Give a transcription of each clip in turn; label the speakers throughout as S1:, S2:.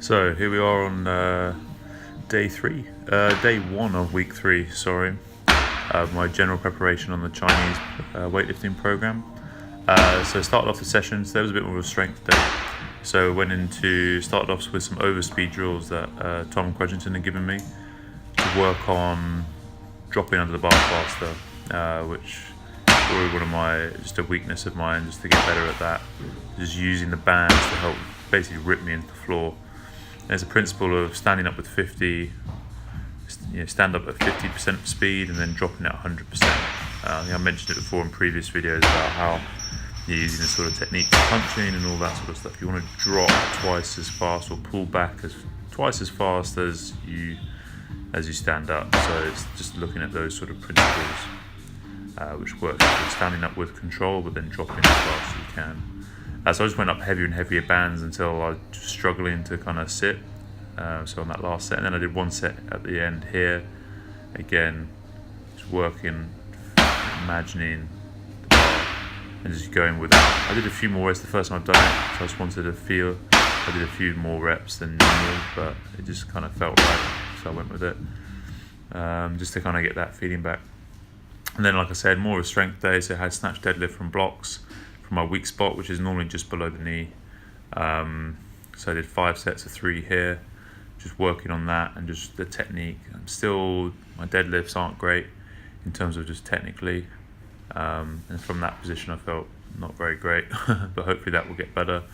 S1: So here we are on day one of week 3, sorry, my general preparation on the Chinese weightlifting program. So started off the sessions, there was a bit more of a strength day. So started off with some overspeed drills that Tom Quedrington had given me to work on dropping under the bar faster, which was just a weakness of mine, just to get better at that. Just using the bands to help basically rip me into the floor. There's a principle of standing up with 50, stand up at 50% speed and then dropping at 100%. I think I mentioned it before in previous videos about how you're using this sort of technique for punching and all that sort of stuff. You want to drop twice as fast or pull back twice as fast as you stand up. So it's just looking at those sort of principles, which works. Standing up with control, but then dropping as fast as you can. So I just went up heavier and heavier bands until I was just struggling to kind of sit. So on that last set, and then I did one set at the end here. Again, just working, imagining the bar, and just going with that. I did a few more reps the first time I've done it, so I just wanted to feel. I did a few more reps than normal, but it just kind of felt right, so I went with it, just to kind of get that feeling back. And then, like I said, more of a strength day, so I had snatch deadlift from blocks from my weak spot, which is normally just below the knee. So I did 5 sets of 3 here, just working on that and just the technique. My deadlifts aren't great in terms of just technically, and from that position I felt not very great, but hopefully that will get better.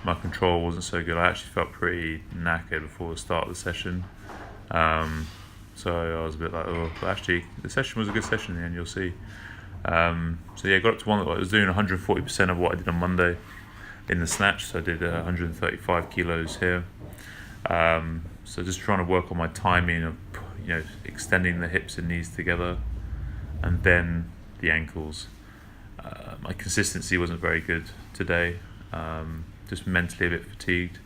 S1: My control wasn't so good. I actually felt pretty knackered before the start of the session, so I was a bit like, oh, but actually the session was a good session in the end, you'll see. So yeah, got up to one that I was doing 140% of what I did on Monday in the snatch, so I did 135 kilos here. So just trying to work on my timing of extending the hips and knees together, and then the ankles. My consistency wasn't very good today, just mentally a bit fatigued.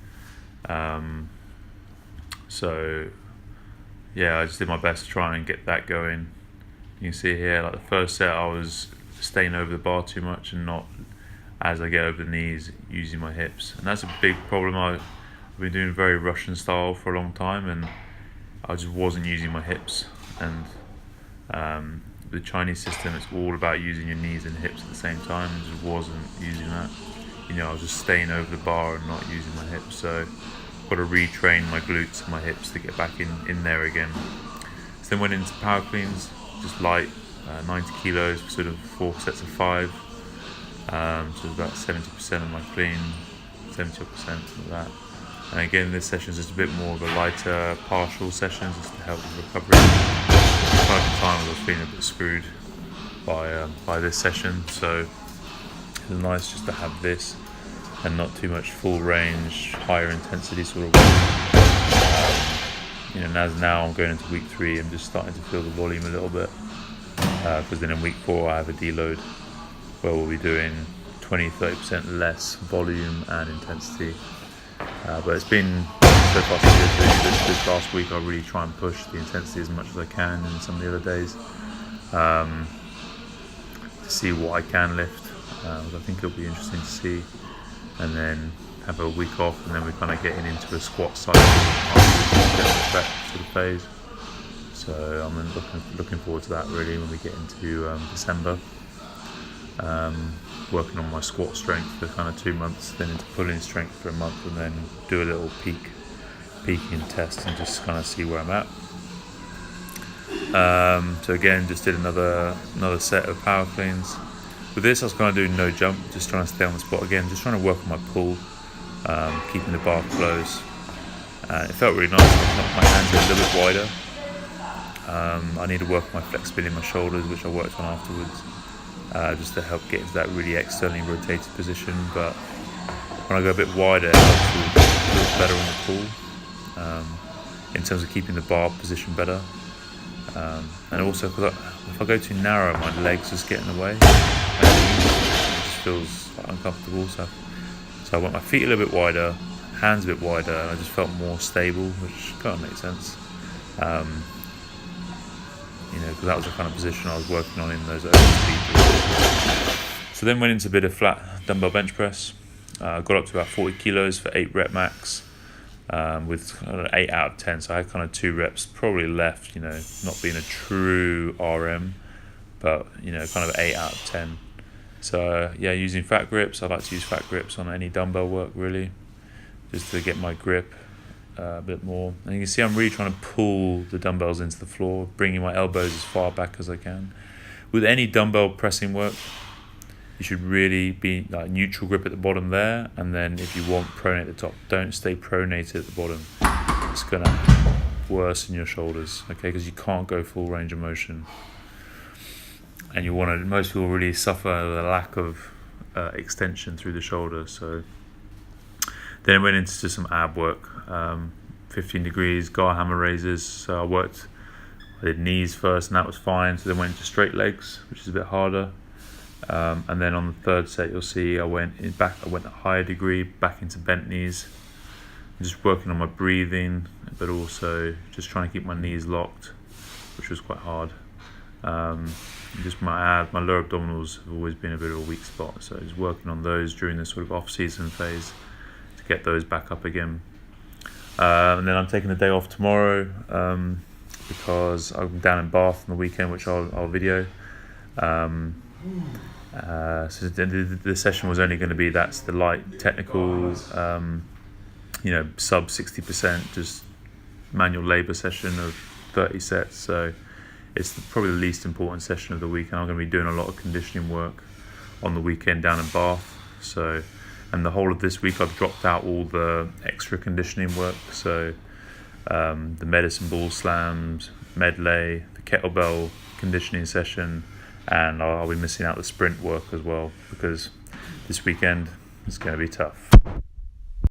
S1: So yeah, I just did my best to try and get that going. You can see here, like the first set I was staying over the bar too much and not, as I get over the knees, using my hips. And that's a big problem. I've been doing very Russian style for a long time, and I just wasn't using my hips. And the Chinese system, it's all about using your knees and hips at the same time. I just wasn't using that. I was just staying over the bar and not using my hips. So I've got to retrain my glutes and my hips to get back in there again. So then went into power cleans, just light, 90 kilos for sort of 4 sets of 5. So about 70% of my clean, 70% of that. And again, this session is just a bit more of a lighter, partial session, just to help with recovery. At the time I was feeling a bit screwed by this session, so it's nice just to have this and not too much full range, higher intensity sort of work. And as now I'm going into week 3, I'm just starting to feel the volume a little bit, because then in week 4 I have a deload where we'll be doing 20-30% less volume and intensity. But it's been so far so good. This last week I really try and push the intensity as much as I can, and some of the other days to see what I can lift. I think it'll be interesting to see, and then have a week off, and then we're kind of getting into a squat cycle after that sort of phase. So I'm looking forward to that really when we get into December. Working on my squat strength for kind of 2 months, then into pulling strength for a month, and then do a little peaking test and just kind of see where I'm at. So again, just did another set of power cleans. With this I was kind of doing no jump, just trying to stay on the spot again, just trying to work on my pull, keeping the bar close. It felt really nice. My hands are a little bit wider. I need to work on my flexibility in my shoulders, which I worked on afterwards, just to help get into that really externally rotated position. But when I go a bit wider, it feels better on the pull, in terms of keeping the bar position better. And also, because if I go too narrow, my legs just get in the way. It just feels uncomfortable. So I want my feet a little bit wider, hands a bit wider, and I just felt more stable, which kind of makes sense. Because that was the kind of position I was working on in those early speed. So then went into a bit of flat dumbbell bench press. Got up to about 40 kilos for 8 rep max. with kind of 8 out of 10. So I had kind of 2 reps probably left, not being a true RM, but kind of 8 out of 10. So yeah, using fat grips. I like to use fat grips on any dumbbell work, really, just to get my grip a bit more. And you can see I'm really trying to pull the dumbbells into the floor, bringing my elbows as far back as I can. With any dumbbell pressing work, you should really be like neutral grip at the bottom there, and then if you want, pronate at the top. Don't stay pronated at the bottom. It's gonna worsen your shoulders, okay? Because you can't go full range of motion, and most people really suffer the lack of extension through the shoulder. So then I went into some ab work, 15 degrees, guy hammer raises. So I did knees first, and that was fine. So then went into straight legs, which is a bit harder. And then on the third set, you'll see I went a higher degree, back into bent knees. Just working on my breathing, but also just trying to keep my knees locked, which was quite hard. Just my lower abdominals have always been a bit of a weak spot, so just working on those during this sort of off-season phase to get those back up again. And then I'm taking the day off tomorrow because I'm down in Bath on the weekend, which I'll video. So the session was only going to be that's the light technical, sub 60%, just manual labour session of 30 sets. So it's probably the least important session of the week, and I'm going to be doing a lot of conditioning work on the weekend down in Bath. And the whole of this week I've dropped out all the extra conditioning work. So the medicine ball slams, medley, the kettlebell conditioning session. And I'll be missing out the sprint work as well, because this weekend is going to be tough.